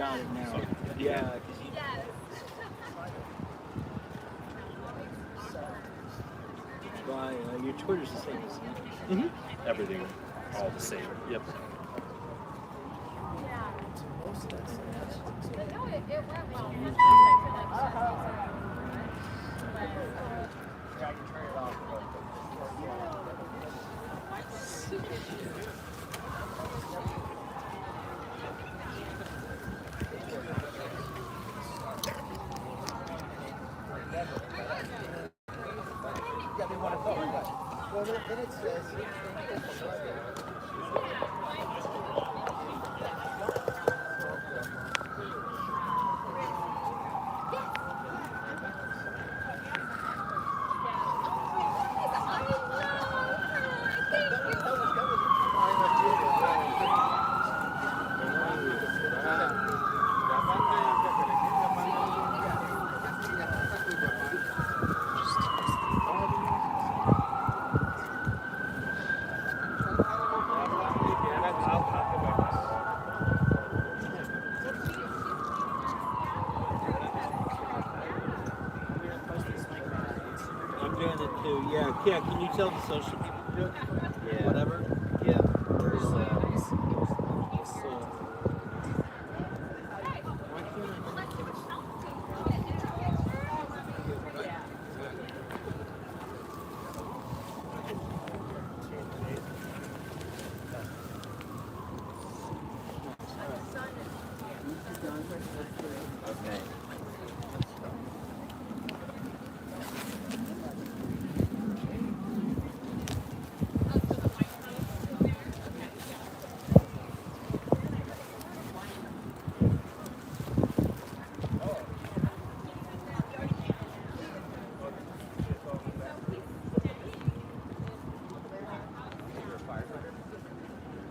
got it now. Yeah, because you. Why your Twitter's the same, isn't it? Mm-hmm. Everything, all the same. Yep. No, it went well. Yeah, I can turn it off. Well, then it says. I'm doing it too. Yeah. Can you tell the social people to do it? Yeah. Whatever. Yeah. There's So, okay.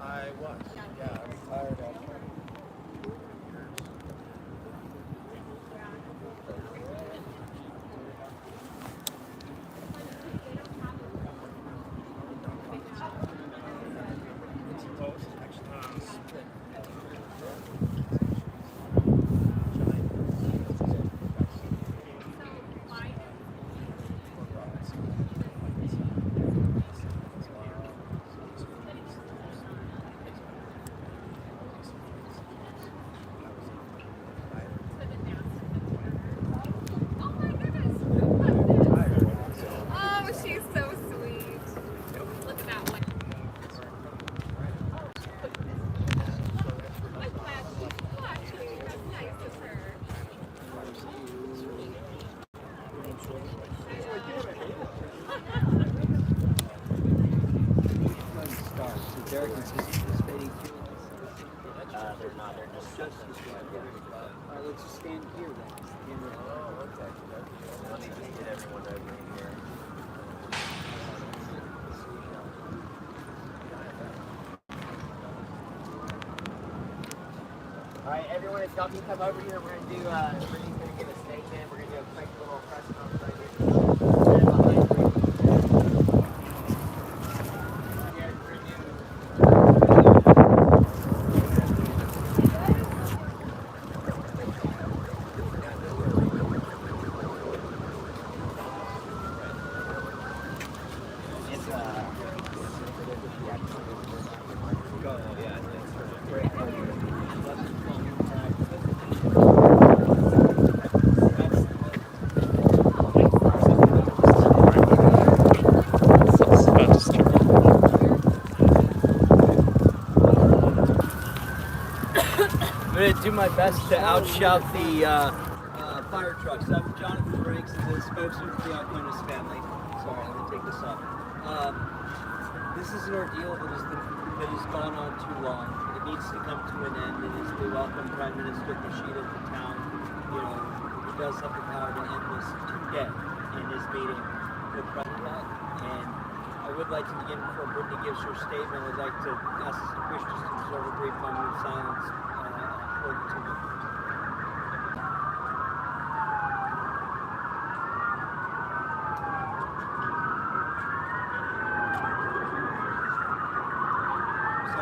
I was. Yeah, I retired after. Oh, she's so sweet. Look at that one. I'm glad she's watching. That's nice of her. so Derek is participating too. They're not. They're just. All right, let's just stand here then. Stand right here. Let me just get everyone over here. All right, everyone, if y'all can come over here, we're gonna do. Brittany's gonna give a statement. We're gonna do a quick little press conference right here. Stand behind Brittany. Yeah, Brittany. I'm going to do my best to outshout the fire trucks. I'm Jonathan Briggs, the spokesman for the Alkonis family. Sorry, I'm going to take this off. This is an ordeal that has gone on too long. It needs to come to an end. It is to welcome Prime Minister Kishida to town. You know, he does have the power to end this today in his meeting with President. And I would like to begin before Brittany gives her statement. I'd like to ask the Christians to observe a brief moment of silence for the two victims. So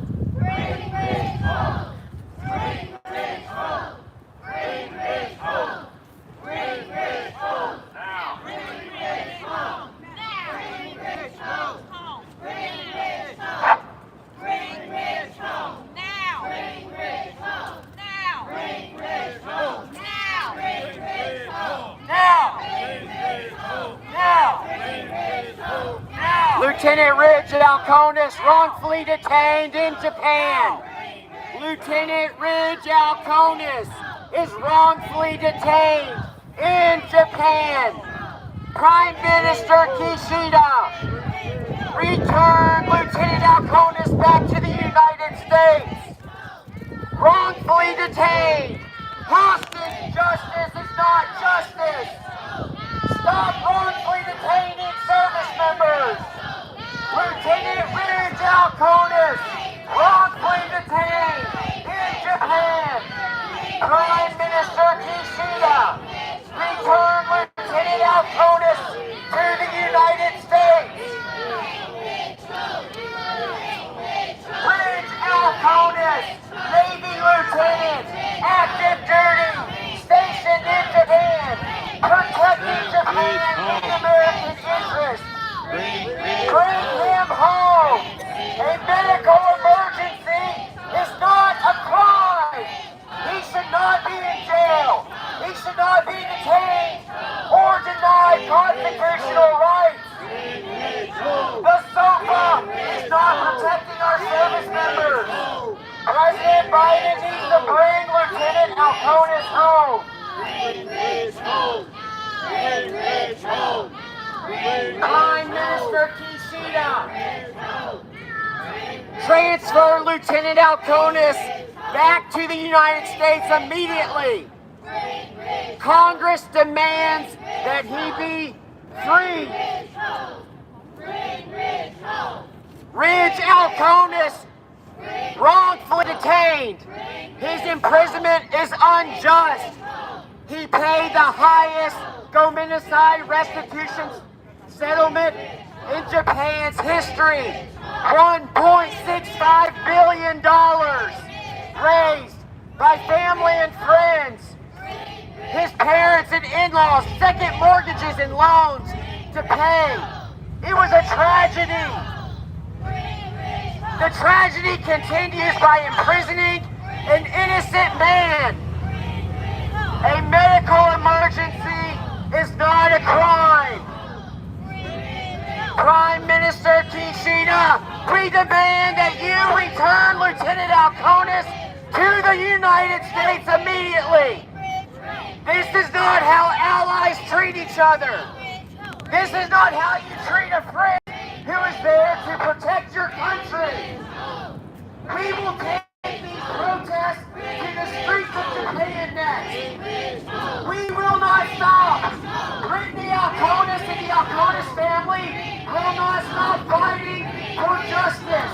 Lieutenant Ridge Alkonis wrongfully detained in Japan. Lieutenant Ridge Alkonis is wrongfully detained in Japan. Prime Minister Kishida, return Lieutenant Alkonis back to the United States. Wrongfully detained. Hostage justice is not justice. Stop wrongfully detaining service members. Lieutenant Ridge Alkonis, wrongfully detained in Japan. Prime Minister Kishida, return Lieutenant Alkonis to the United States. Ridge Alkonis, Navy Lieutenant, active duty, stationed in Japan, protecting Japan and American interests. Bring him home. A medical emergency is not a crime. He should not be in jail. He should not be detained or denied constitutional rights. The SOFA is not protecting our service members. President Biden needs to bring Lieutenant Alkonis home. Prime Minister Kishida, transfer Lieutenant Alkonis back to the United States immediately. Congress demands that he be free. Ridge Alkonis, wrongfully detained. His imprisonment is unjust. He paid the highest homicide restitution settlement in Japan's history. $1.65 billion raised by family and friends. His parents and in-laws, second mortgages and loans to pay. It was a tragedy. The tragedy continues by imprisoning an innocent man. A medical emergency is not a crime. Prime Minister Kishida, we demand that you return Lieutenant Alkonis to the United States immediately. This is not how allies treat each other. This is not how you treat a friend who is there to protect your country. We will take these protests to the streets of Japan next. We will not stop. Brittany Alkonis and the Alkonis family will not stop fighting for justice.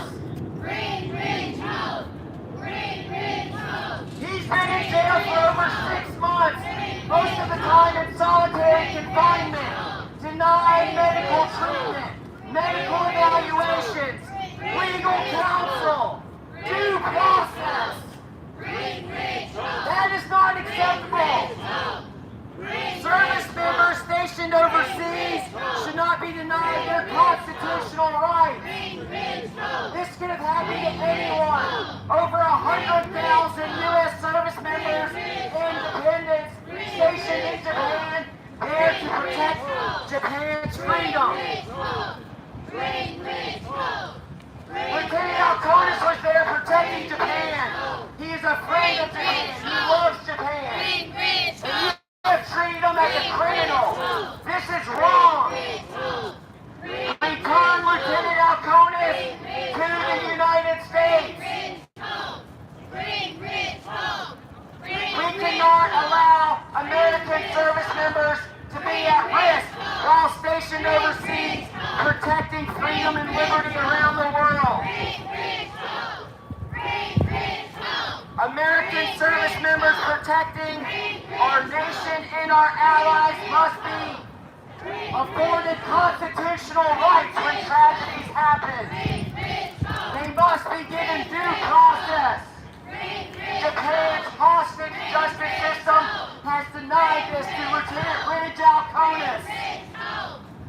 He's been in jail for over 6 months, most of the time in solitary confinement, denied medical treatment, medical evaluations, legal counsel, due process. That is not acceptable. Service members stationed overseas should not be denied their constitutional rights. This could have happened to anyone. Over 100,000 U.S. service members and dependents stationed in Japan there to protect Japan's freedom. Lieutenant Alkonis was there protecting Japan. He is a friend of Japan. He loves Japan. And you have treated him as a criminal. This is wrong. Return Lieutenant Alkonis to the United States. We cannot allow American service members to be at risk while stationed overseas, protecting freedom and liberty around the world. American service members protecting our nation and our allies must be afforded constitutional rights when tragedies happen. They must be given due process. Japan's hostage justice system has denied this to Lieutenant Ridge Alkonis.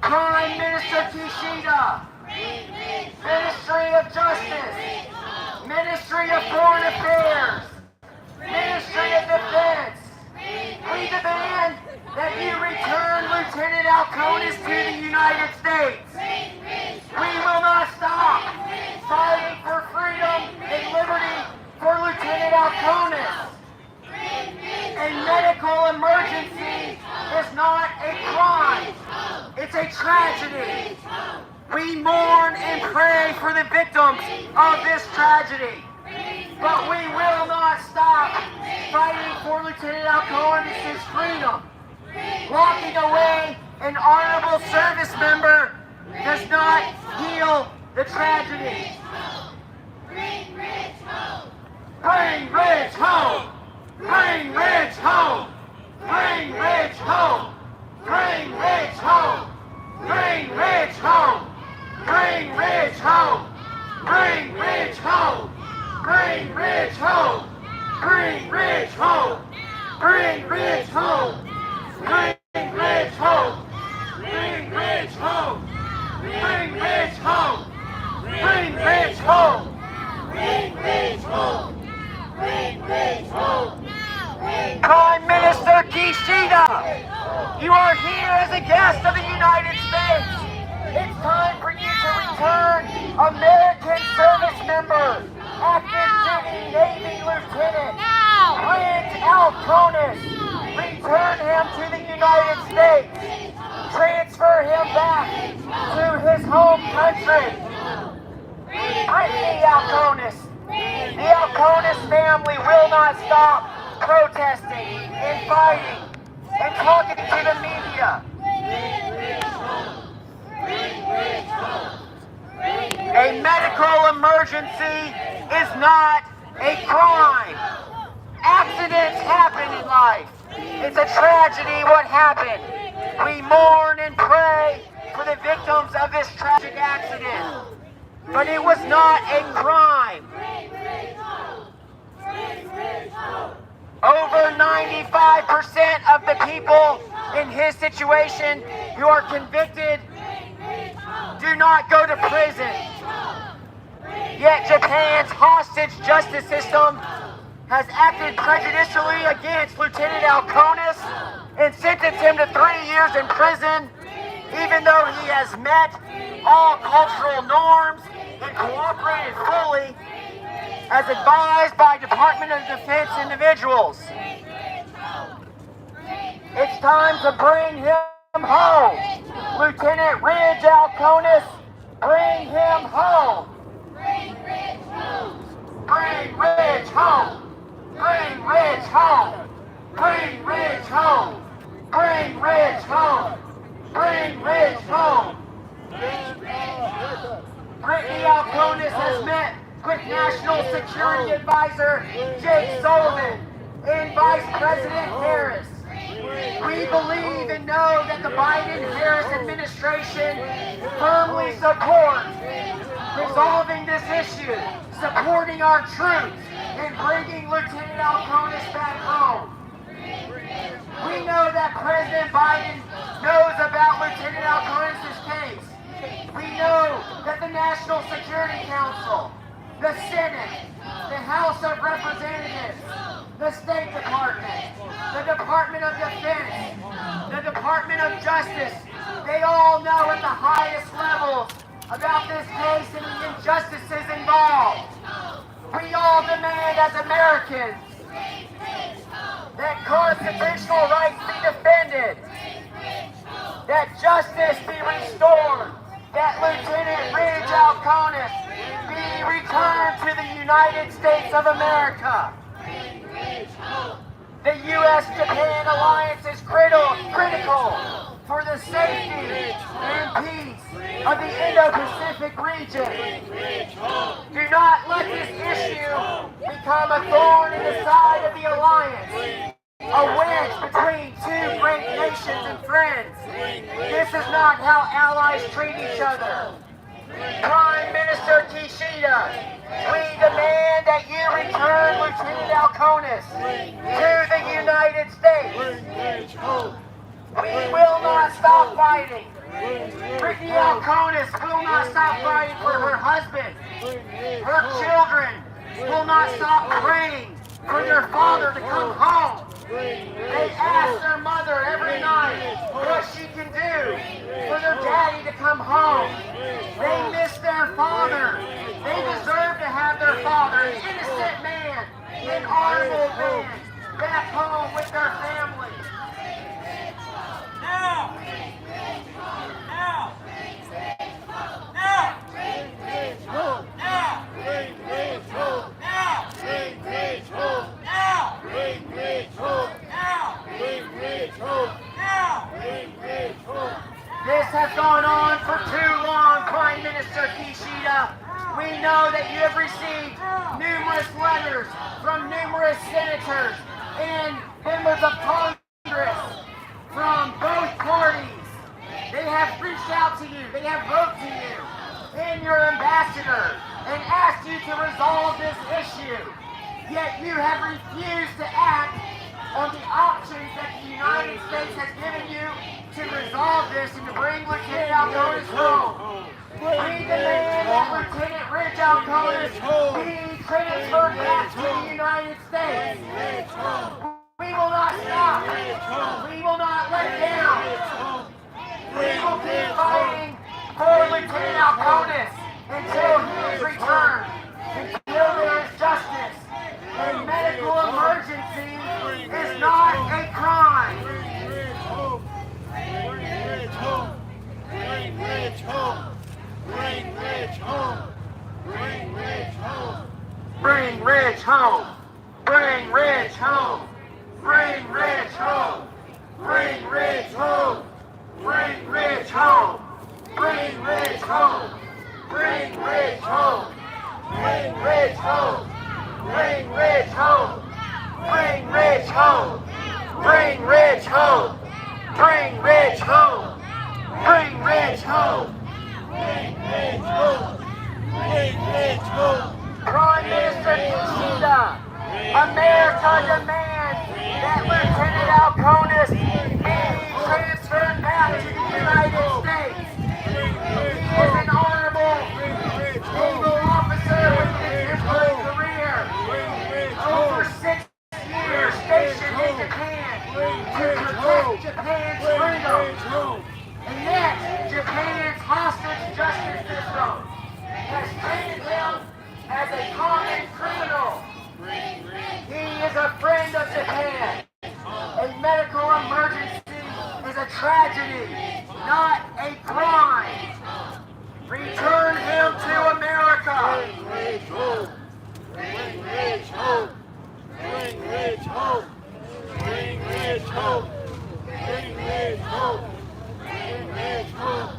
Prime Minister Kishida, Ministry of Justice, Ministry of Foreign Affairs, Ministry of Defense, we demand that you return Lieutenant Alkonis to the United States. We will Alkonis. A medical emergency is not a crime. It's a tragedy. We mourn and pray for the victims of this tragedy. But we will not stop fighting for Lieutenant Alkonis' freedom. Locking away an honorable service member does not heal the tragedy. Bring Ridge home! Bring Ridge home! Bring Ridge home! Bring Ridge home! Bring Ridge home! Bring Ridge home! Bring Ridge home! Bring Ridge home! Bring Ridge home! Bring Ridge home! Bring Ridge home! Bring Ridge home! Bring Ridge home! Bring Ridge home! Bring Ridge home! Bring Ridge home! Bring Ridge home! Prime Minister Kishida, you are here as a guest of the United States. It's time for you to return American service member, active duty Navy Lieutenant Ridge Alkonis. Return him to the United States. Transfer him back to his home country. Brittany Alkonis. The Alkonis family will not stop protesting and fighting and talking to the media. A medical emergency is not a crime. Accidents happen in life. It's a tragedy what happened. We mourn and pray for the victims of this tragic accident. But it was not a crime. Over 95% of the people in his situation who are convicted do not go to prison. Yet Japan's hostage justice system has acted prejudicially against Lieutenant Alkonis and sentenced him to 3 years in prison, even though he has met all cultural norms and cooperated fully as advised by Department of Defense individuals. It's time to bring him home. Lieutenant Ridge Alkonis, bring him home. Bring Ridge home. Bring Ridge home. Bring Ridge home. Bring Ridge home. Bring Ridge home. Bring Ridge home. Brittany Alkonis has met with National Security Advisor Jake Sullivan and Vice President Harris. We believe and know that the Biden-Harris administration firmly supports resolving this issue, supporting our troops, and bringing Lieutenant Alkonis back home. We know that President Biden knows about Lieutenant Alkonis' case. We know that the National Security Council, the Senate, the House of Representatives, the State Department, the Department of Defense, the Department of Justice, they all know at the highest levels about this case and the injustices involved. We all demand as Americans that constitutional rights be defended, that justice be restored, that Lieutenant Ridge Alkonis be returned to the United States of America. The U.S.-Japan alliance is critical for the safety and peace of the Indo-Pacific region. Do not let this issue become a thorn in the side of the alliance, a wedge between two great nations and friends. This is not how allies treat each other. Prime Minister Kishida, we demand that you return Lieutenant Alkonis to the United States. We will not stop fighting. Brittany Alkonis will not stop fighting for her husband. Her children will not stop praying for their father to come home. They ask their mother every night what she can do for their daddy to come home. They miss their father. They deserve to have their father, an innocent man, man and honorable man back home with their families. Now! Now! Now! Bring Ridge home! Now! Bring Ridge home! Now! Bring Ridge home! Now! Bring Ridge home! Now! Bring Ridge home! Now! Bring Ridge home! This has gone on for too long, Prime Minister Kishida. We know that you have received numerous letters from numerous senators and members of Congress from both parties. They have reached out to you, they have wrote to you and your ambassador and asked you to resolve this issue. Yet you have refused to act on the options that the United States has given you to resolve this and to bring Lieutenant Alkonis home. We demand that Lieutenant Ridge Alkonis be transferred back to the United States. We will not stop. We will not let down. We will keep fighting for Lieutenant Alkonis until he is returned, until there is justice. A medical emergency is not a crime. Bring Ridge home! Bring Ridge home! Bring Ridge home! Bring Ridge home! Bring Ridge home! Bring Ridge home! Bring Ridge home! Bring Ridge home! Bring Ridge home! Bring Ridge home! Bring Ridge home! Bring Ridge home! Bring Ridge home! Bring Ridge home! Bring Ridge home! Bring Ridge home! Bring Ridge home! Bring Ridge home! Prime Minister Kishida, America demands that Lieutenant Alkonis be transferred back to the United States. He is an honorable naval officer with an exemplary career. Over 6 years stationed in Japan to protect Japan's freedom. And yet, Japan's hostage justice system has treated him as a common criminal. He is a friend of Japan. A medical emergency is a tragedy, not a crime. Return him to America. Bring Ridge home! Bring Ridge home! Bring Ridge home! Bring Ridge home! Bring Ridge home! Bring Ridge home!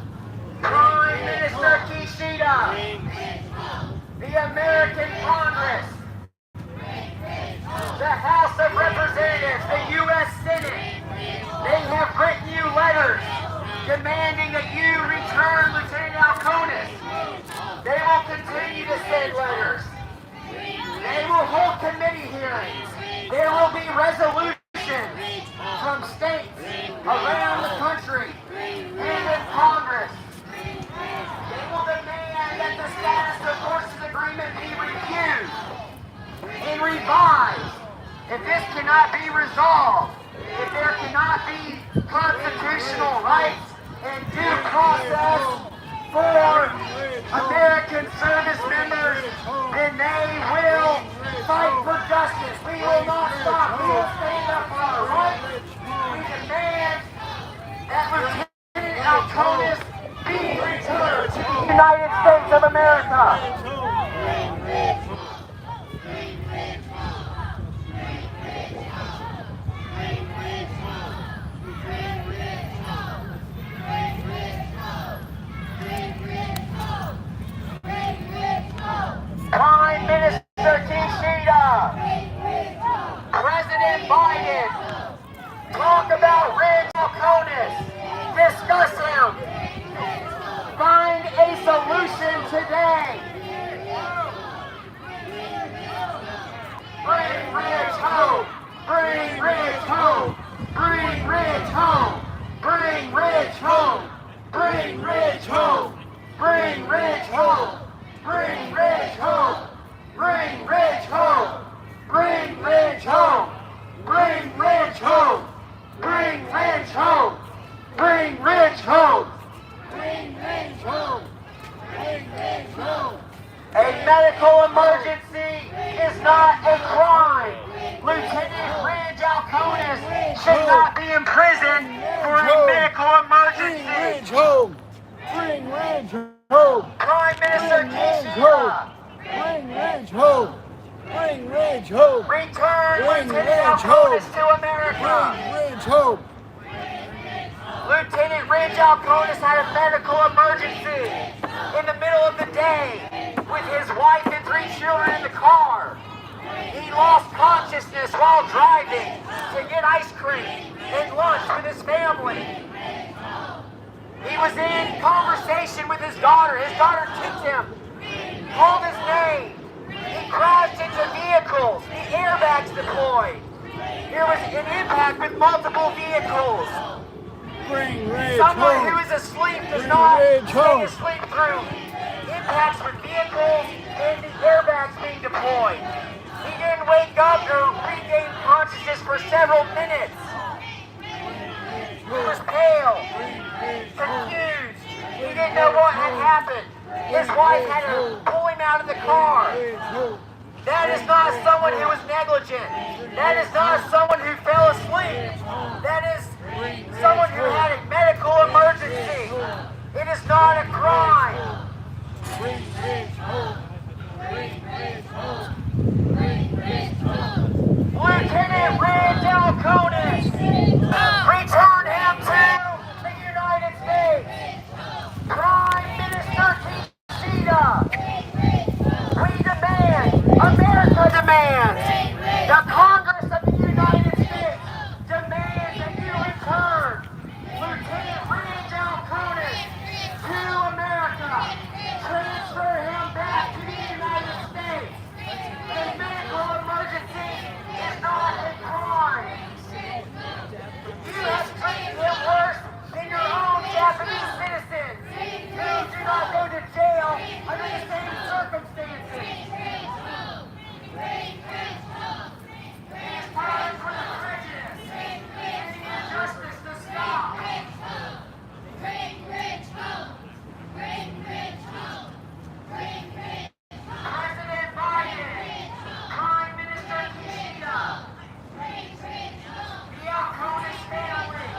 Prime Minister Kishida, the American Congress, the House of Representatives, the U.S. Senate, they have written you letters demanding that you return Lieutenant Alkonis. They will continue to send letters. They will hold committee hearings. There will be resolutions from states around the country and in Congress. They will demand that the status of forces agreement be reviewed and revised. If this cannot be resolved, if there cannot be constitutional rights and due process for American service members, then they will fight for justice. We will not stop. We will stand up for our rights. We demand that Lieutenant Alkonis be returned to the United States of America. Prime Minister Kishida, President Biden, talk about Ridge Alkonis, discuss him, find a solution today. Bring Ridge home, bring Ridge home, bring Ridge home, bring Ridge home, bring Ridge home, bring Ridge home. Bring Ridge home! Bring Ridge home! Bring Ridge home! Bring Ridge home! Bring Ridge home! Bring Ridge home! Bring Ridge home! Bring Ridge home! A medical emergency is not a crime. Lieutenant Ridge Alkonis should not be in prison for a medical emergency. Ridge home! Bring Ridge home! Prime Minister Kishida, Bring Ridge home! Bring Ridge home! return Bring Lieutenant Ridge Alkonis home. to America. Bring Ridge home! Lieutenant Ridge Alkonis had a medical emergency in the middle of the day with his wife and 3 children in the car. He lost consciousness while driving to get ice cream and lunch with his family. He was in conversation with his daughter. His daughter kicked him, called his name. He crashed into vehicles. The airbags deployed. There was an impact with multiple vehicles. Bring Ridge Someone who home! is asleep does Bring not Ridge stay home. asleep through impacts with vehicles and the airbags being deployed. He didn't wake up or regain consciousness for several minutes. He was pale, confused. He didn't know what had happened. His wife had to pull him out of the car. That is not someone who was negligent. That is not someone who fell asleep. That is someone who had a medical emergency. It is not a crime. Bring Ridge home! Bring Ridge home! Lieutenant Ridge Alkonis, return him to the United States. Prime Minister Kishida, we demand, America demands, the Congress of the United States demands that you return Lieutenant Ridge Alkonis to America. Transfer him back to the United States. A medical emergency is not a crime. You have treated him worse than your own Japanese citizens who do not go to jail under the same circumstances. It is time for the prejudice and the injustice to stop. President Biden, Prime Minister Kishida, the Alkonis family,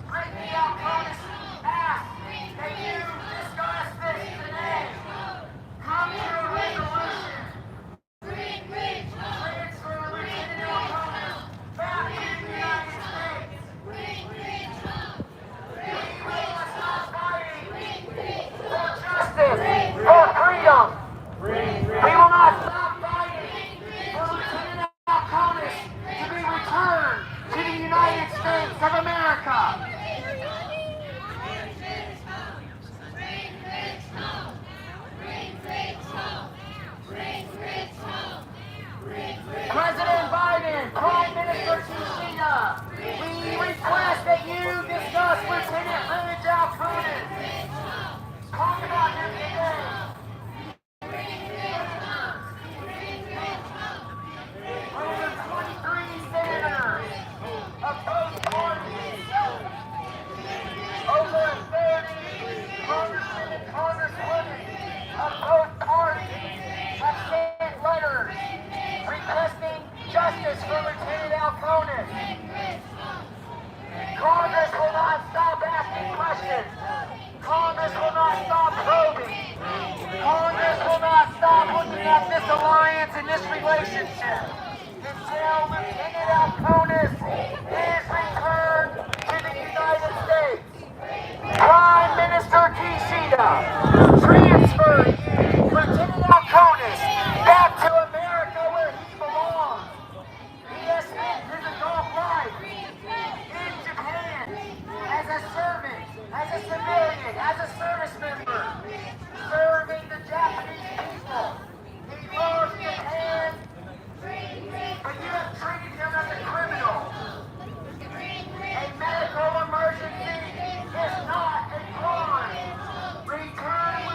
Brittany Alkonis asked that you discuss this today. Come to a resolution. Transfer Lieutenant Alkonis back to the United States. We will stop fighting for justice, for freedom. We will not stop fighting for Lieutenant Alkonis to be returned to the United States of America. President Biden, Prime Minister Kishida, we request that you discuss Lieutenant Ridge Alkonis. Talk about him today. Over 23 senators of both parties, over 30 congressmen and congresswomen of both parties have sent letters requesting justice for Lieutenant Alkonis. Congress will not stop asking questions. Congress will not stop probing. Congress will not stop looking at this alliance and this relationship until Lieutenant Alkonis is returned to the United States. Prime Minister Kishida, transfer Lieutenant Alkonis back to America where he belongs. He has spent his adult life in Japan as a servant, as a civilian, as a service member, serving the Japanese people. He loves Japan, but you have treated him as a criminal. A medical emergency is not a crime. Return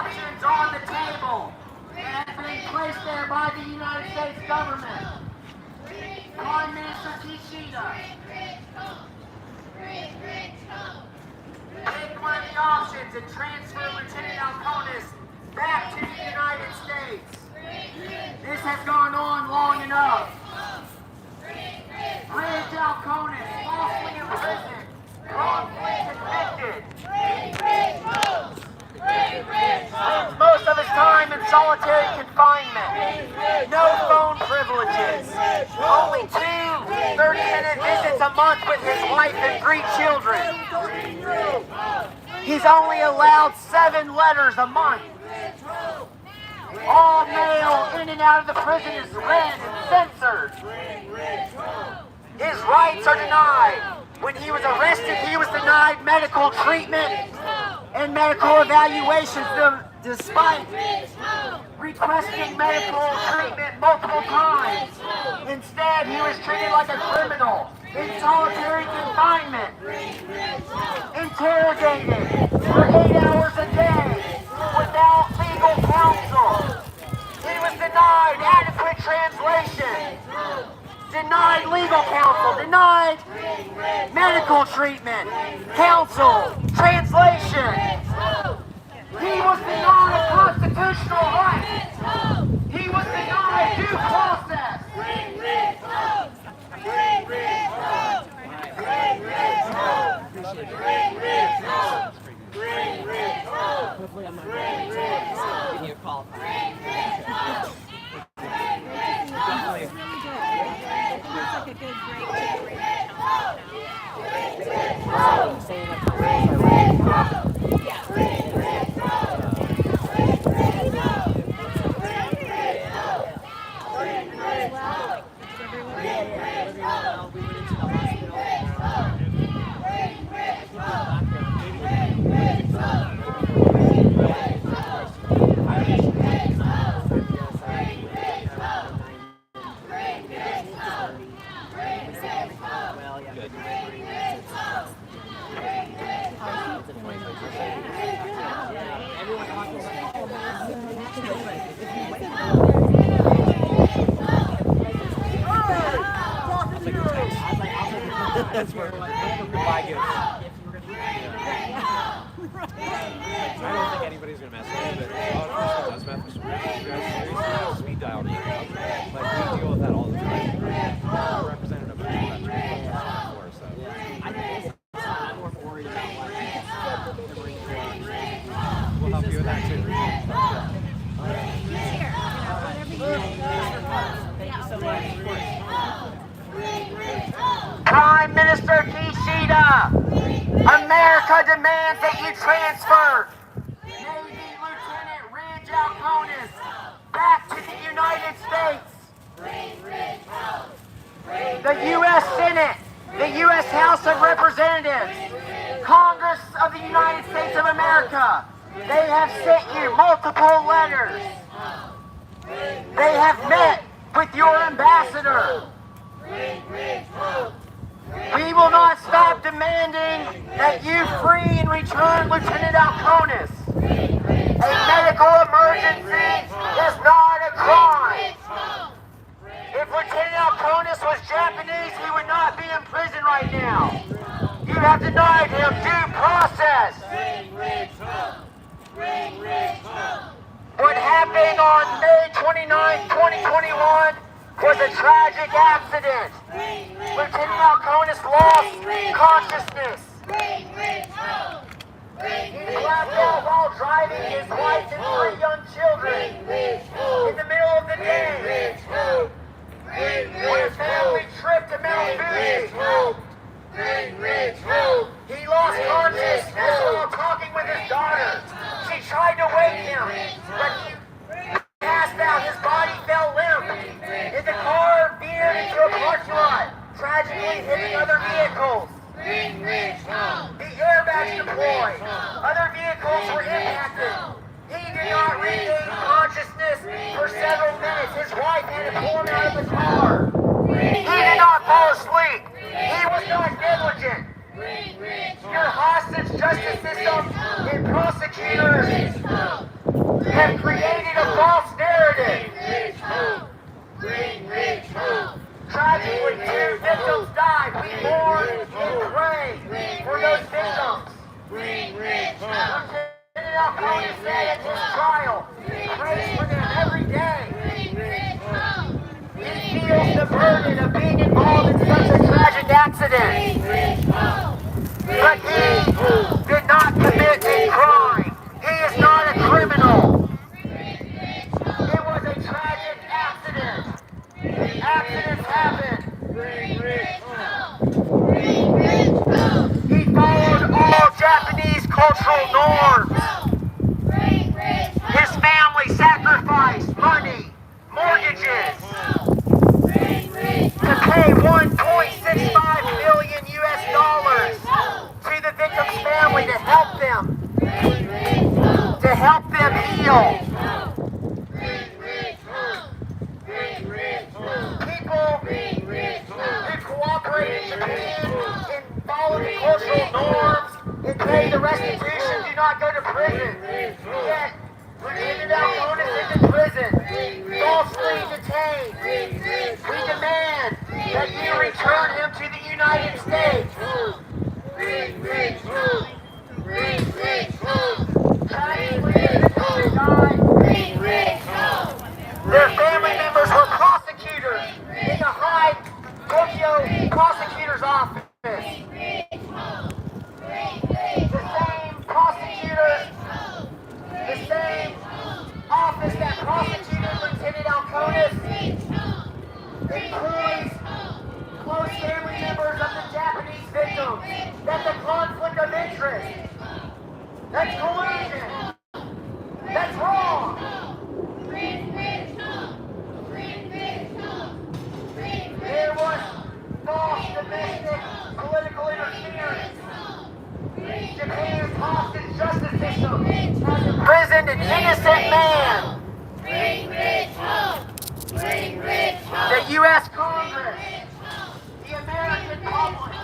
options on the table that have been placed there by the United States government. Prime Minister Kishida, pick one of the options and transfer Lieutenant Alkonis back to the United States. This has gone on long enough. Ridge Alkonis, falsely imprisoned, wrongfully convicted. Spends most of his time in solitary confinement. No phone privileges. Only 2 30-minute visits a month with his wife and 3 children. He's only allowed 7 letters a month. All mail in and out of the prison is read and censored. His rights are denied. When he was arrested, he was denied medical treatment and medical evaluations despite requesting medical treatment multiple times. Instead, he was treated like a criminal in solitary confinement, interrogated for 8 hours a day without legal counsel. He was denied adequate translation, denied legal counsel, denied medical treatment, counsel, translation. He was denied a constitutional right. He was denied due process. Hopefully I'm not giving you a call. Looks like a good break. That's where buy gifts. I don't think anybody's gonna mess with it, but a lot of people does mess with speed dial. Like we deal with that all the time. We're representative of that before, so I think I'm more worried about we'll help you with that too. Thank you so much. Prime Minister Kishida, America demands that you transfer Navy Lieutenant Ridge Alkonis back to the United States. The U.S. Senate, the U.S. House of Representatives, Congress of the United States of America, they have sent you multiple letters. They have met with your ambassador. We will not stop demanding that you free and return Lieutenant Alkonis. A medical emergency is not a crime. If Lieutenant Alkonis was Japanese, he would not be in prison right now. You have denied him due process. What happened on May 29, 2021 was a tragic accident. Lieutenant Alkonis lost consciousness. He blacked out while driving his wife and 3 young children in the middle of the day on a family trip to Mount Fuji. He lost consciousness while talking with his daughter. She tried to wake him, but he passed out. His body fell limp. The car veered into a parking lot, tragically hitting other vehicles. The airbags deployed. Other vehicles were impacted. He did not regain consciousness for several minutes. His wife had to pull him out of the car. He did not fall asleep. He was not negligent. Your hostage justice system and prosecutors have created a false narrative. Bring Ridge home. Tragically, 2 victims died. We mourn and pray for those victims. Bring Ridge home. Lieutenant Alkonis said at his trial, he prays for them every day. He feels the burden of being involved in such a tragic accident. But he did not commit a crime. He is not a criminal. It was a tragic accident. Accidents happen. He followed all Japanese cultural norms. His family sacrificed money, mortgages, to pay $1.65 million US to the victim's family to help them heal. People who cooperate in Japan and follow the cultural norms and pay the restitution do not go to prison. Yet, Lieutenant Alkonis is in prison, falsely detained. We demand that you return him to the United States. Their family members were prosecutors in the high Tokyo prosecutor's office. The same prosecutors, the same office that prosecuted Lieutenant Alkonis employs close family members of the Japanese victims. That's a conflict of interest. That's collusion. That's wrong. There was false domestic political interference. Japan's hostage justice system has imprisoned an innocent man. The U.S. Congress, the American public,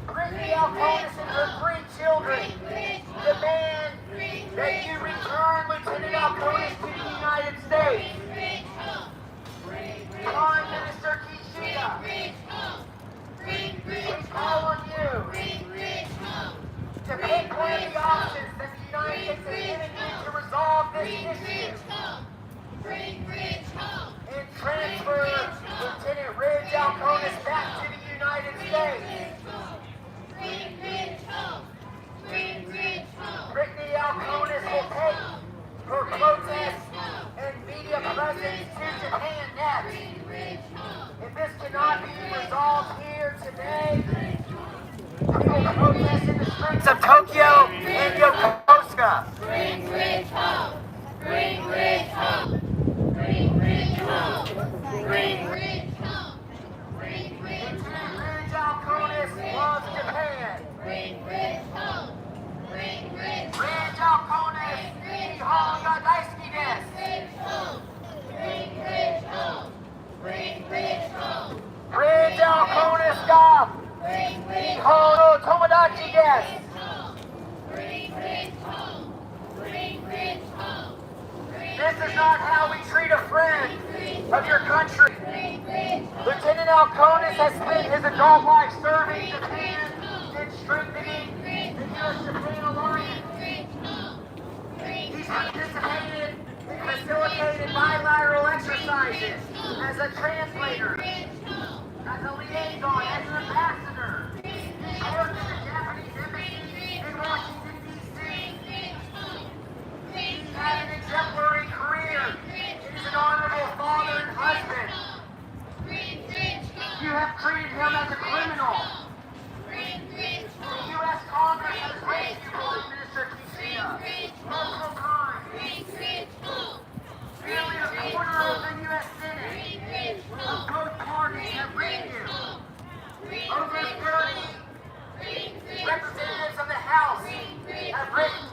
Brittany Alkonis and her 3 children demand that you return Lieutenant Alkonis to the United States. Prime Minister Kishida, we call on you to pick one of the options that the United States has given you to resolve this issue and transfer Lieutenant Ridge Alkonis back to the United States. Brittany Alkonis will take her protests and media presence to Japan next. If this cannot be resolved here today, we will protest in the streets of Tokyo and Yokosuka. Bring Ridge home. Bring Ridge home. Bring Ridge home. Bring Ridge home. Bring Ridge home. Ridge Alkonis loves Japan. Bring Ridge home. Bring Ridge Ridge Alkonis, Nihon ga daisuki desu. Bring Ridge home. Bring Ridge home. Ridge Alkonis ga Bring Ridge Nihon no tomodachi desu. Bring Ridge home. Bring Ridge home. This is not how we treat a friend of your country. Lieutenant Alkonis has spent his adult life serving Japan and strengthening the U.S.-Japan alliance. He's participated in facilitated bilateral exercises as a translator, as a liaison, as an ambassador. He's worked at the Japanese embassy in Washington, D.C. He's had an exemplary career. He's an honorable father and husband. You have treated him as a criminal. The U.S. Congress has raised you, Prime Minister Kishida, multiple times. Nearly a quarter of the U.S. Senate of both parties have written you. Over 30 representatives of the House have written.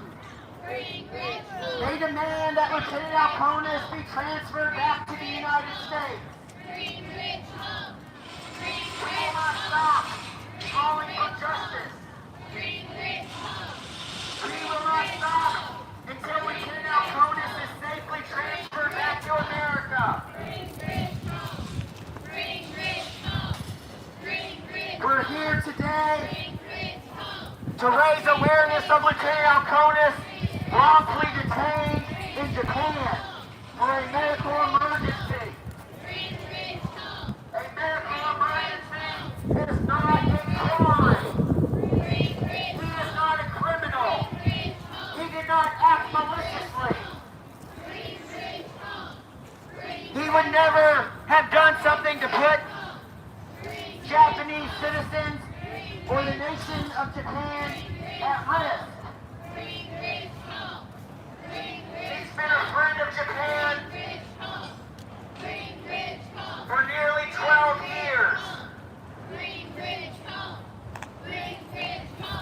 They demand that Lieutenant Alkonis be transferred back to the United States. We will not stop calling for justice. We will not stop Alkonis wrongfully detained in Japan for a medical emergency. A medical emergency is not a crime. He is not a criminal. He did not act maliciously. He would never have done something to put Japanese citizens or the nation of Japan at risk. He's been a friend of Japan for nearly 12 years.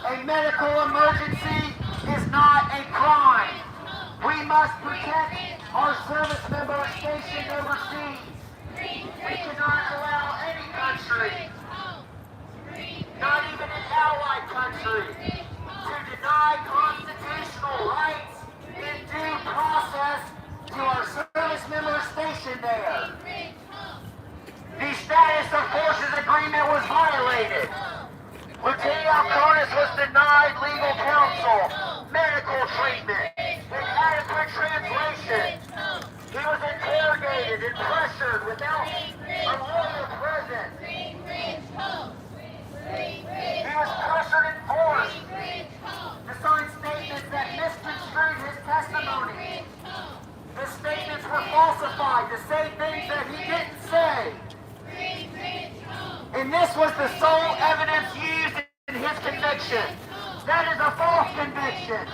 A medical emergency is not a crime. We must protect our service members stationed overseas. We cannot allow any country, not even an allied country, to deny constitutional rights and due process to our service members stationed there. The status of forces agreement was violated. Lieutenant Alkonis was denied legal counsel, medical treatment, and adequate translation. He was interrogated and pressured without a lawyer present. He was pressured and forced to sign statements that misconstrued his testimony. The statements were falsified to say things that he didn't say. And this was the sole evidence used in his conviction. That is a false conviction.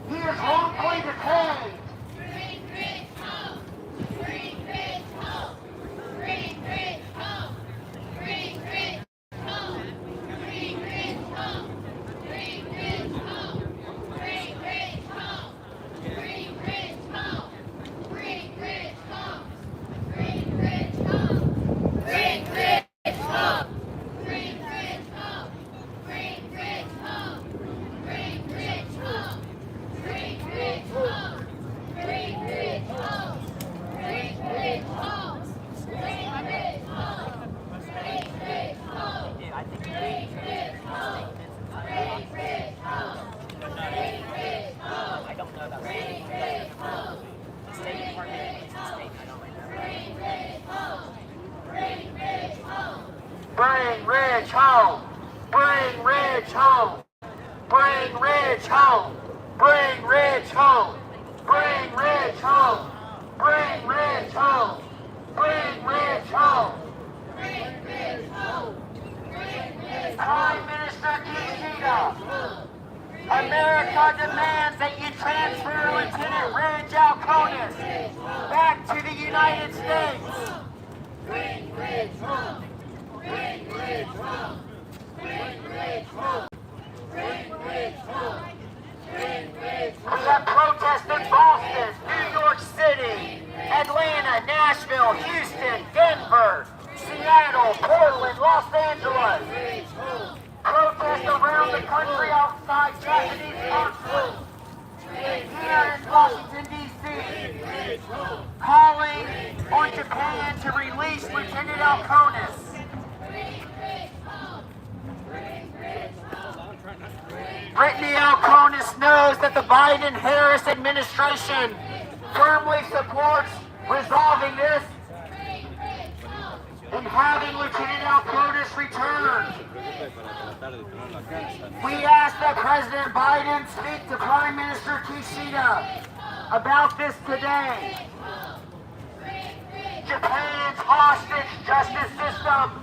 He is wrongfully detained. Bring Ridge home! Bring Ridge home! Bring Ridge home! Bring Ridge home! Bring Ridge home! Bring Ridge home! Bring Ridge home! Prime Minister Kishida, America demands that you transfer Lieutenant Ridge Alkonis back to the United States. Bring Ridge home! Bring Ridge home! Bring Ridge home! Bring Ridge home! Bring Ridge home! We have protests in Boston, New York City, Atlanta, Nashville, Houston, Denver, Seattle, Portland, Los Angeles. Protests around the country outside Japanese consulates. Here in Washington, D.C., calling on Japan to release Lieutenant Alkonis. Brittany Alkonis knows that the Biden-Harris administration firmly supports resolving this and having Lieutenant Alkonis returned. We ask that President Biden speak to Prime Minister Kishida about this today. Japan's hostage justice system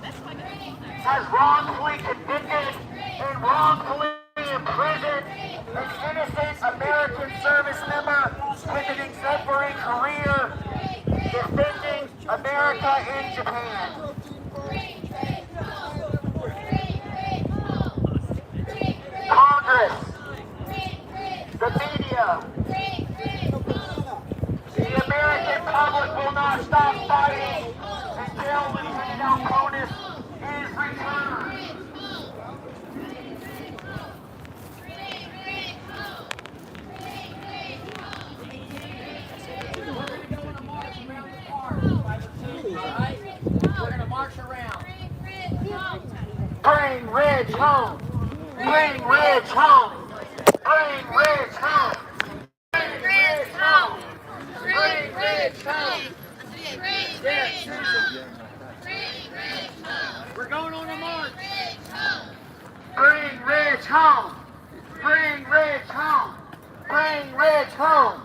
has wrongfully convicted and wrongfully imprisoned an innocent American service member with an exemplary career defending America in Japan. Congress, the media, the American public will not stop fighting until Lieutenant Alkonis is returned. We're going to march around. Bring Ridge home! Bring Ridge home! Bring Ridge home! We're going on a march. Bring Ridge home. Bring Ridge home. Bring Ridge home.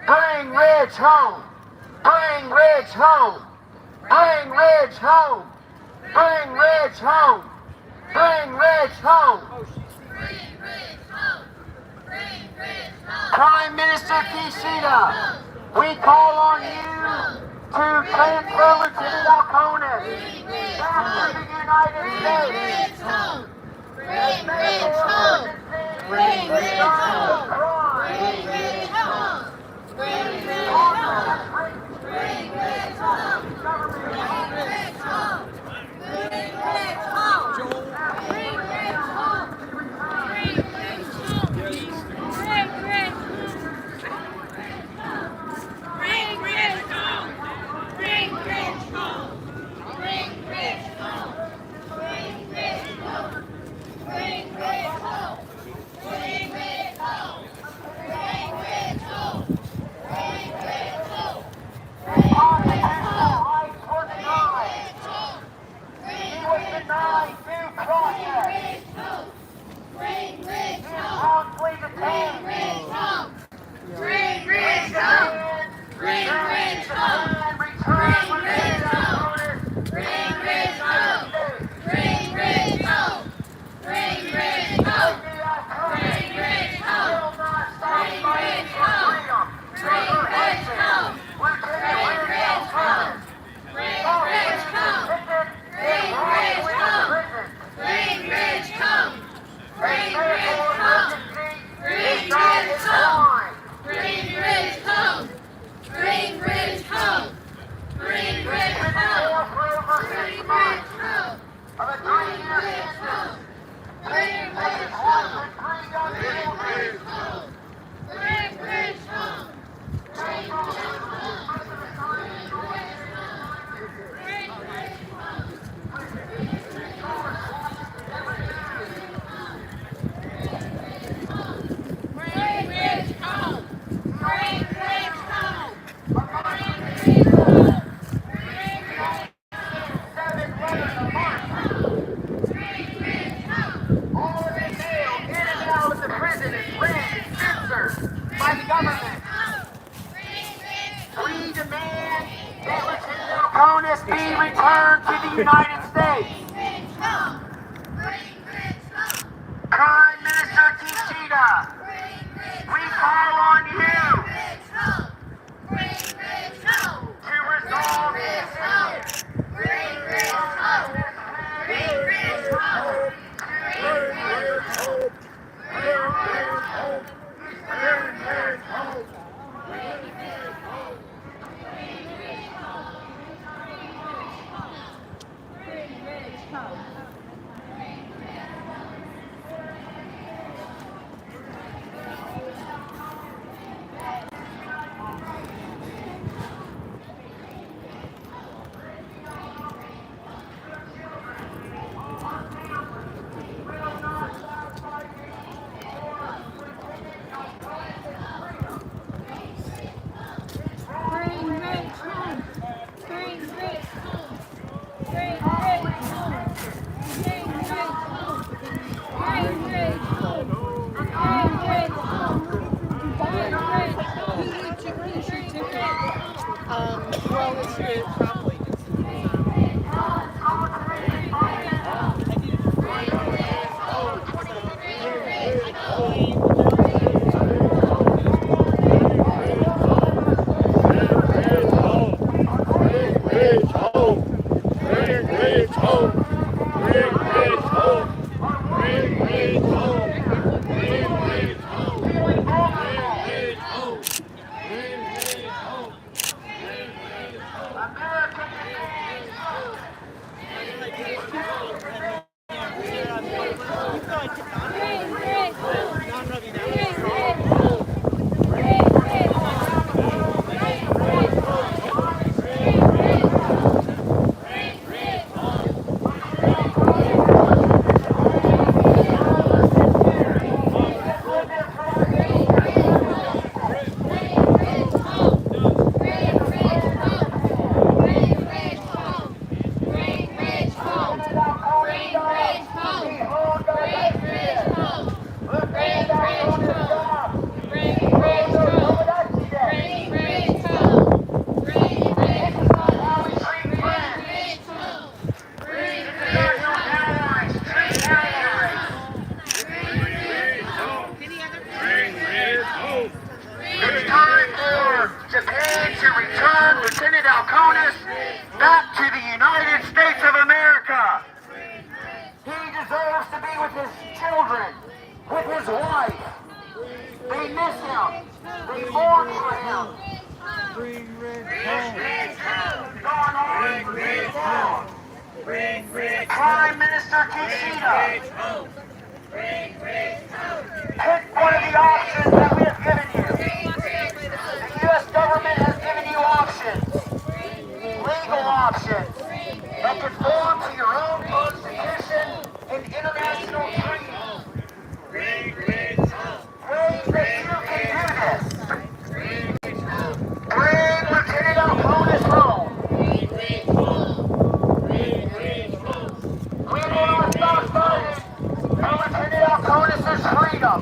Bring Ridge home. Bring Ridge home. Bring Ridge home. Bring Ridge home. Bring Ridge home. Prime Minister Kishida, we call on you to transfer Lieutenant Alkonis back to the United States. Bring Ridge home! Bring Ridge home! Bring Ridge home! Bring Ridge home! Bring Ridge home! Bring Ridge home! Bring Ridge home! Bring Ridge home! Bring Ridge home! Bring Ridge Bring Ridge home! Bring Ridge home! Bring Ridge home! Bring Ridge home! Bring Ridge home! Bring Ridge home! Bring Ridge home! Bring Ridge home! Constitutional rights were denied. He was denied due process. Bring Ridge home! Wrongfully Bring detained. Ridge home! Bring Ridge home! Bring Ridge home! Return Bring Ridge home! Bring Ridge home! Bring Ridge home! Bring Ridge home! Bring Ridge home! Bring Ridge home! Bring Ridge home! Bring Ridge home! Bring Ridge home! Bring Ridge home! Bring Ridge home! Bring Ridge home! Bring Ridge home! Bring Ridge home! Bring Ridge home! Bring Ridge home! Bring Ridge home! Of a 3-year sentence. Bring Ridge home! Bring Ridge home! Bring Ridge home! Bring Ridge home! Bring Ridge home! Bring Ridge home! Bring Ridge home! Bring Ridge home! Bring Ridge 7 letters of march. Bring Ridge home! All of it mail in and out of the prison is read and censored by the government. Bring Ridge We demand that Lieutenant Alkonis be returned to the United States. Ridge home! Bring Ridge home! Prime Minister Kishida, Bring Ridge we call on you Ridge home! Bring Ridge home! to resolve this issue. Bring Ridge home! Bring Ridge home! Bring Ridge home! Bring Ridge home! Bring Ridge home! Bring Ridge home! Bring Ridge home! Bring Ridge home! Bring Ridge home! Bring Ridge home! Who's your ticket? Well, it's here probably. Ridge home! Bring Ridge home! Bring Ridge home! Bring Ridge home! Bring Ridge home! Bring Ridge home! Bring Ridge home! America back to the United States of America. He deserves to be with his children, with his wife. They miss him. They mourn for him. Bring Ridge Gone on for too long. Prime Minister Kishida, pick one of the options that we have given you. The U.S. government has given you options, legal options, that conform to your own constitution and international treaties. Ways that you can do this. Bring Lieutenant Alkonis home. We will not stop fighting for Lieutenant Alkonis' freedom.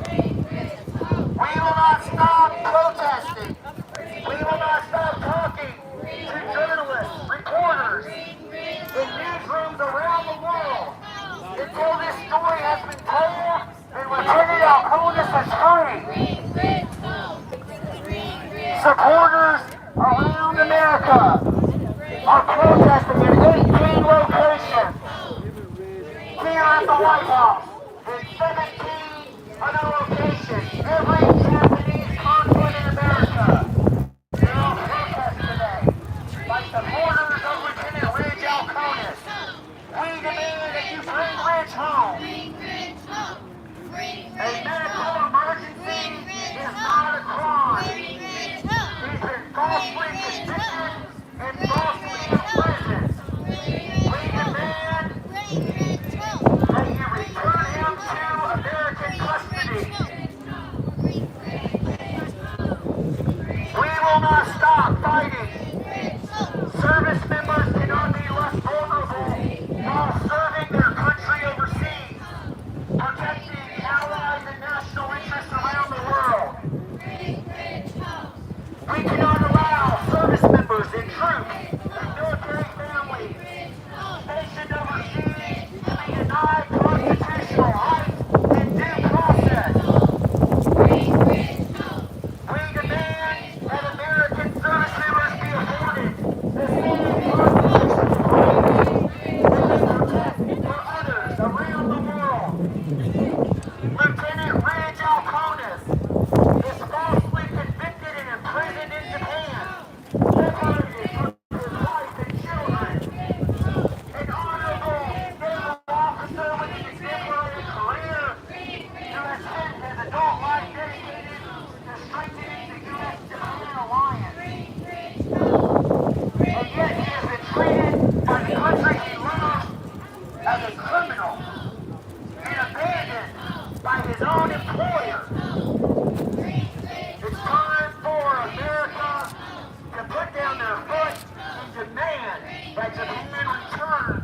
We will not stop protesting. We will not stop talking to journalists, reporters, in newsrooms around the world until this story has been told and Lieutenant Alkonis is free. Supporters around America are protesting in 18 locations here at the White House and 17 other locations. Every Japanese consulate in America. They're on protest today by supporters of Lieutenant Ridge Alkonis. We demand that you bring Ridge home. A medical emergency is not a crime. He's been falsely convicted and falsely imprisoned. We demand that you return him to American custody. We will not stop fighting. Service members cannot be less vulnerable while serving their country overseas, protecting allies and national interests around the world. We cannot allow service members and troops and military families stationed overseas to be denied constitutional rights and due process. We demand that American service members be afforded the same constitutional rights that they protect for others around the world. Lieutenant Ridge Alkonis is falsely convicted and imprisoned in Japan, separated from his wife and children. An honorable naval officer with an exemplary career who has spent his adult life dedicated to strengthening the U.S.-Japan alliance. And yet he has been treated by the country he loves as a criminal and abandoned by his own employer. It's time for America to put down their foot and demand that Japan return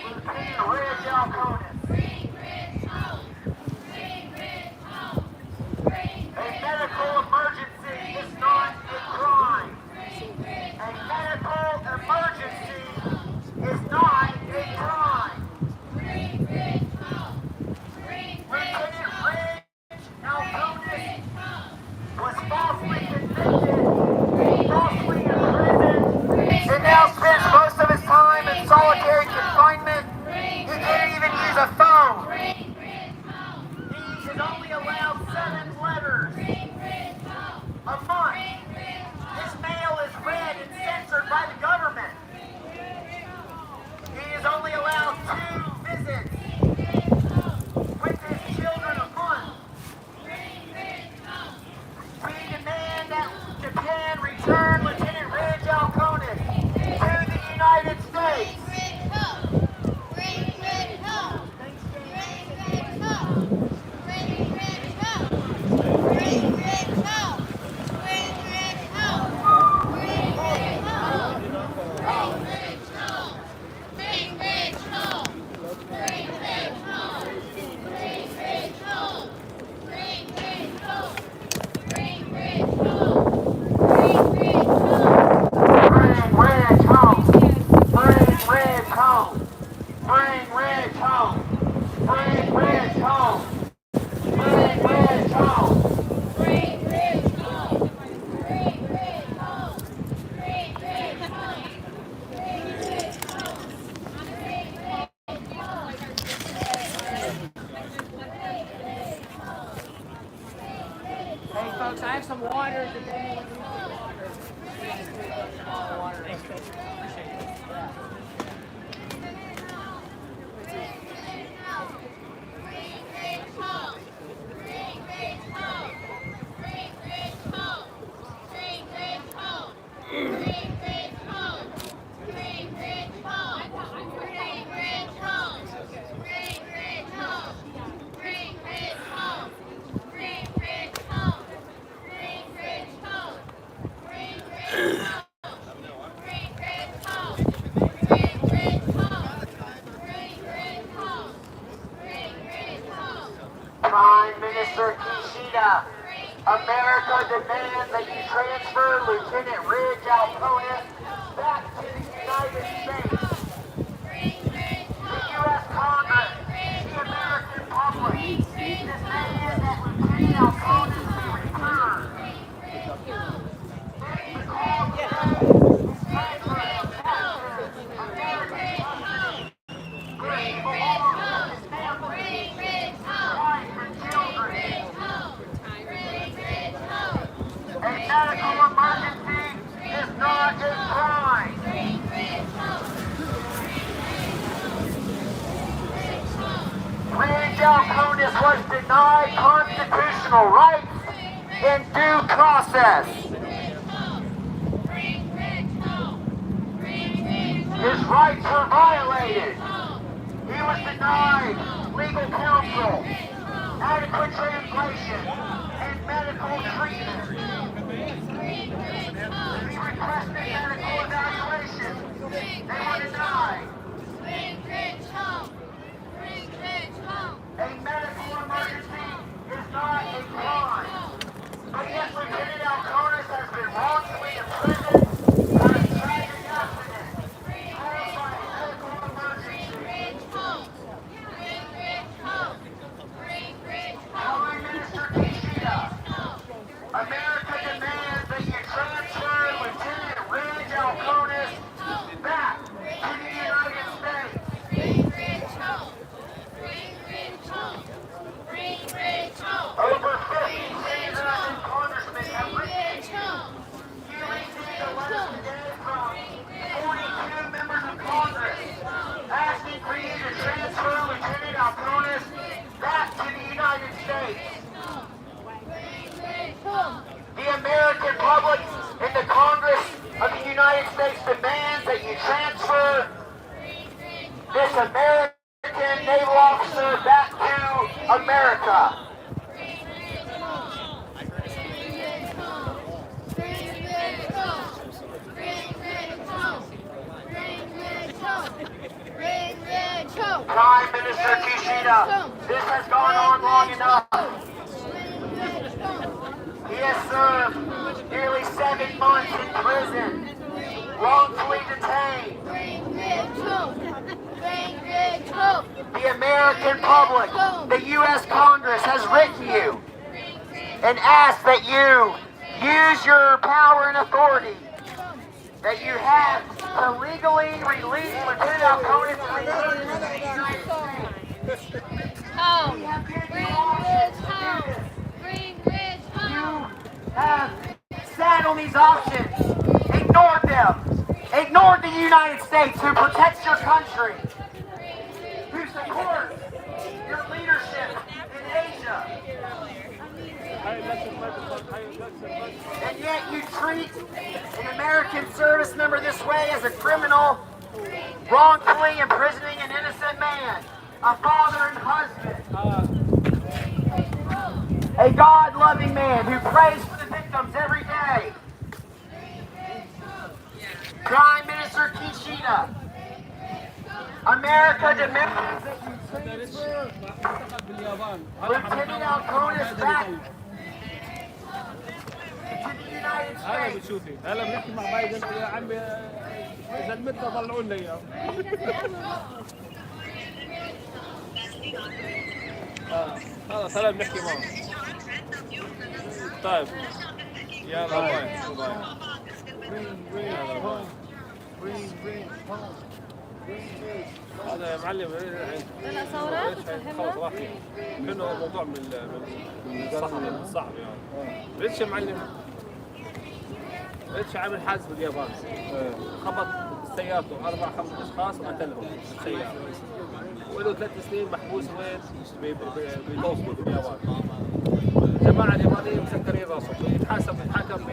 Lieutenant Ridge Alkonis. A medical emergency is not a crime. A medical emergency is not a crime. Lieutenant Ridge Alkonis was falsely convicted, falsely imprisoned, and now spends most of his time in solitary confinement. He can't even use a phone. He is only allowed 7 letters a month. His mail is read and censored by the government. He is only allowed 2 visits with his children a month. We demand that Japan return Lieutenant Ridge Alkonis to the United States. Bring Ridge home! Prime Minister Kishida, America demands that you transfer Lieutenant Ridge Alkonis back to the United States. The U.S. Congress, the American public, demand that Lieutenant Alkonis be returned. The call today is transfer him back to American custody, where he belongs with his family, wife, and children. A medical emergency is not a crime. Ridge Alkonis was denied constitutional rights and due process. His rights were violated. He was denied legal counsel, adequate translation, and medical treatment. He requested medical evaluation. They were denied. A medical emergency is not a crime. But yet Lieutenant Alkonis has been wrongfully imprisoned for a tragic accident caused by a medical emergency. Prime Minister Kishida, America demands that you transfer Lieutenant Ridge Alkonis back to the United States. Over 50 senators and congressmen have written to you. You received a letter today from 42 members of Congress asking for you to transfer Lieutenant Alkonis back to the United States. The American public and the Congress of the United States demands that you transfer this American naval officer back to America. Prime Minister Kishida, this has gone on long enough. He has served nearly 7 months in prison, wrongfully detained. The American public, the U.S. Congress has written you and asked that you use your power and authority that you have to legally release Lieutenant Alkonis and return him to the United States. Home. We have given you Bring options Ridge to do home. this. Bring Ridge home. You have sat on these options, ignored them, ignored the United States who protects your country, who supports your leadership in Asia. And yet you treat an American service member this way as a criminal, wrongfully imprisoning an innocent man, a father and husband, a God-loving man who prays for the victims every day. Prime Minister Kishida, America demands that you transfer Lieutenant Alkonis back to the United هلا States. بتشوفي هلا بنحكي مع بايدن يا عمي اذا المتنا طلعوا لنا اياه خلص هلا بنحكي معه طيب يلا باي باي يلا باي هذا يا معلم أنا صورات خلص راح منه موضوع من الصعب يعني ليش يا معلم ليش عامل حادث باليابان خبط سيارته 4-5 اشخاص وقتلهم بالسيارة وله 3 سنين محبوس وين بتوصله باليابان الجماعة اليابانية مسكرين راسهم يتحاسب يتحاكم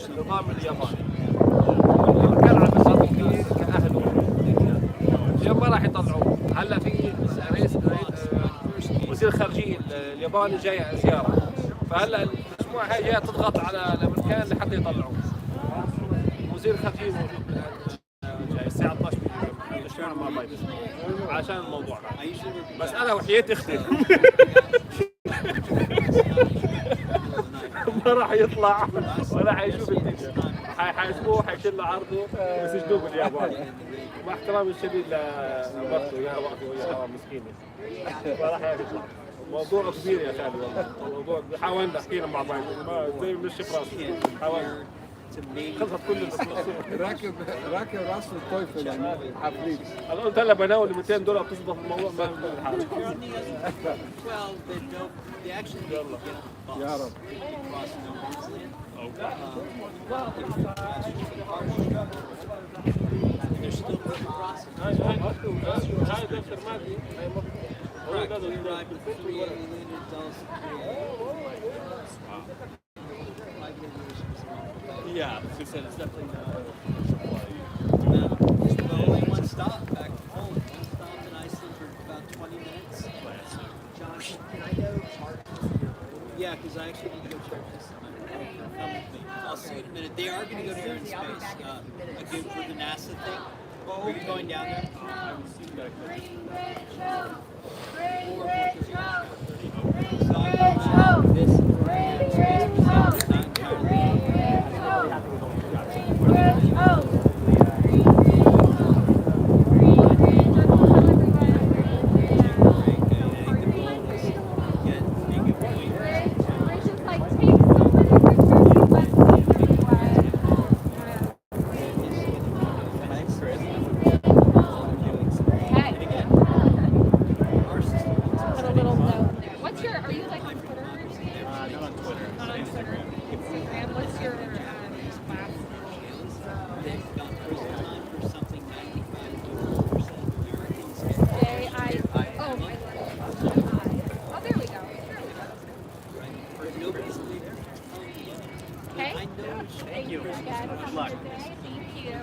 النظام الياباني كان عم يصرف فيه كأهله اليوم ما راح يطلعوه. هلا في رئيس وزير الخارجية الياباني جاي زيارة، فهلا المجموعة هاي جاية تضغط على الأمريكان لحتى يطلعوه. وزير الخارجية موجود جاي الساعة 12 بالليل مع بايدن عشان الموضوع ده. بس أنا وحياتي أختي ما راح يطلع ولا حيشوف الدنيا، حيحاسبوه حيشيل له عرضه ويسجنوه باليابان. ومع احترامي الشديد لمرته يا وقته ويا مسكينه ما راح يطلع. موضوع كبير يا خالد والله، موضوع حاولنا نحكي مع بعض زي مش براسي، حاولنا خلصت كل راكب راس الطيف يعني حفليك. انا قلت هلا بناول $200 تظبط الموضوع ما بالحال. Well, they actually get a bus. يا رب. Cross no man's land. They're still moving crossing. هاي دفتر مادي. Correct. We arrived with 3 alien adults. Yeah, she said it's definitely But only one stop back to Poland. One stop in Iceland for about 20 minutes. John, can I go charge this? Yeah, because I actually need to go check this time. Come with me. I'll see you in a minute. They are going to go to air and space. Again, for the NASA thing. Are you going down there? So I know this air and space is not entirely What's your, are you like on Twitter? not on Twitter. Not on Twitter. Instagram. What's your class? Oh, there we go. Okay. Thank you. Good luck. Thank you.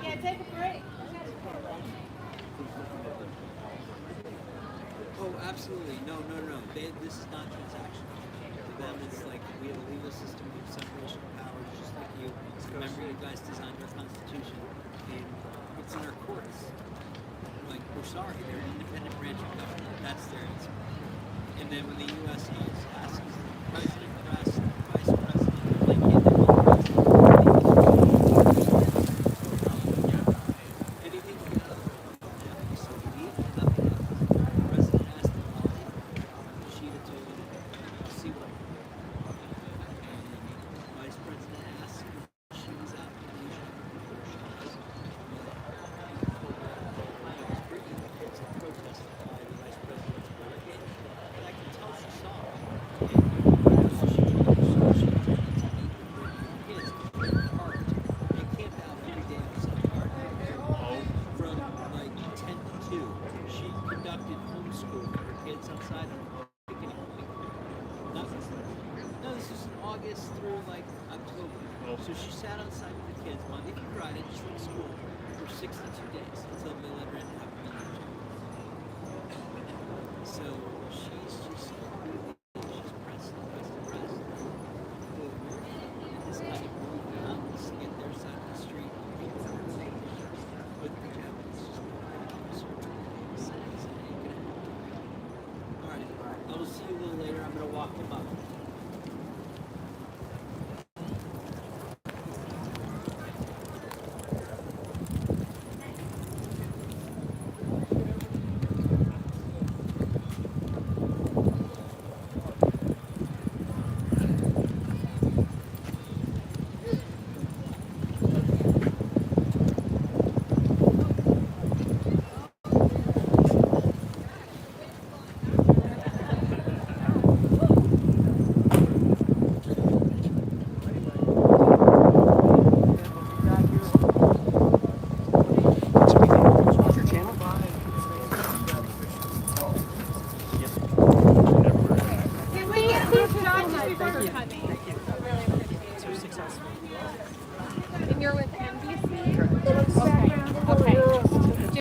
Yeah, take a break. Oh, absolutely. No. This is not transactional. To them, it's like we have a legal system of separation of powers, just like you. Remember, you guys designed our Constitution, and it's in our courts. Like, we're sorry, they're an independent branch of government. That's their answer. And then when the U.S. asks the president, press, the vice president, like, anything to do with so we need nothing. The president asked the Kishida to see what. And vice president asked Kishida's application before she was. It's a protest by the vice president's barricade, and I can tell she saw it. And so she told me to meet with kids. They're parked. They camp out every day outside the garden. From like 10 to 2, she conducted homeschool for her kids outside on a picnic. No, this was in August through like October. So she sat outside with the kids Monday through Friday, just from school, for 62 days until they let her in to have a meeting. So she's just she's pressed. And this guy moved mountains to get their side of the street. But the Japanese just Alright, I will see you a little later. I'm going to walk them up.